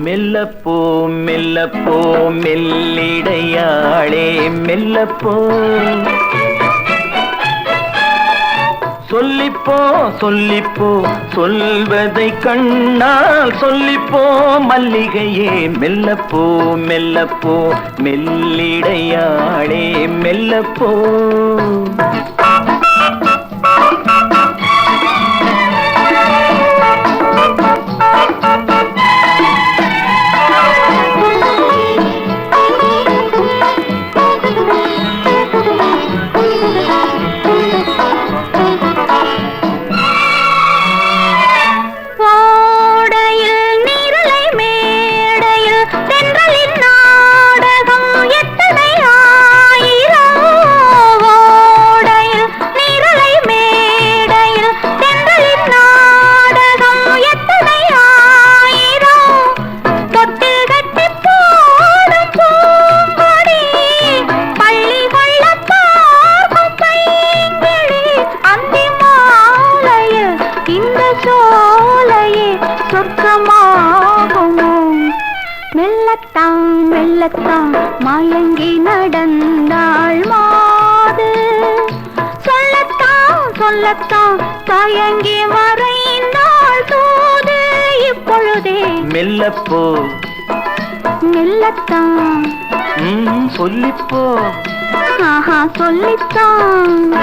மெல்லப்போ மெல்லப்போ மெல்லிடையாளே மெல்லப்போ சொல்லிப்போ சொல்லிப்போ சொல்வதை கண்ணால் சொல்லிப்போ மல்லிகையே மெல்லப்போ மெல்லப்போ மெல்லிடையாளே மெல்லப்போ மெல்லத்தான் மெல்லத்தான் மயங்கி நடந்தாள் மாது சொல்லத்தான் சொல்லத்தான் தயங்கி மறைந்தாள் தூது இப்பொழுதே மெல்லப்போ மெல்லத்தான் சொல்லிப்போ ஆஹா சொல்லித்தான்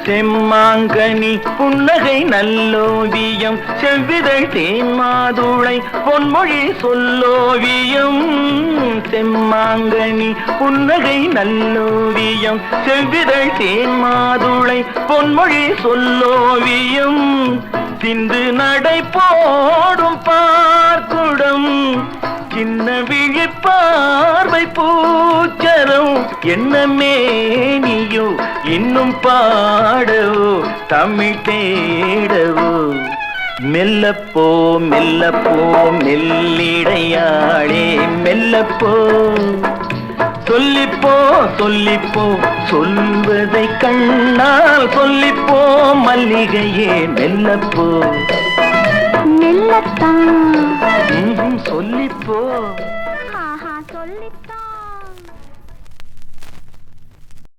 செம்மாங்கனி புன்னகை நல்லோவியம் செவ்விதழ் தேன் மாதுளை பொன்மொழி சொல்லோவியம் செம்மாங்கனி புன்னகை நல்லோவியம் செவ்விதழ் தேன் மாதுளை பொன்மொழி சொல்லோவியம் சிந்து நடை போடும் பார்க்குடம் சின்ன விழிப்பார்வை பூச்சரம் என்ன மேனியோ இன்னும் பாடவோ தமிழ் தேடவோ மெல்லப்போ மெல்லப்போ மெல்லிடையாளே மெல்லப்போ சொல்லிப்போ சொல்லிப்போ சொல்வதை கண்ணால் சொல்லிப்போ மல்லிகையே மெல்லப்போ மெல்லத்தான் சொல்லிப்போ சொல்லித்தான்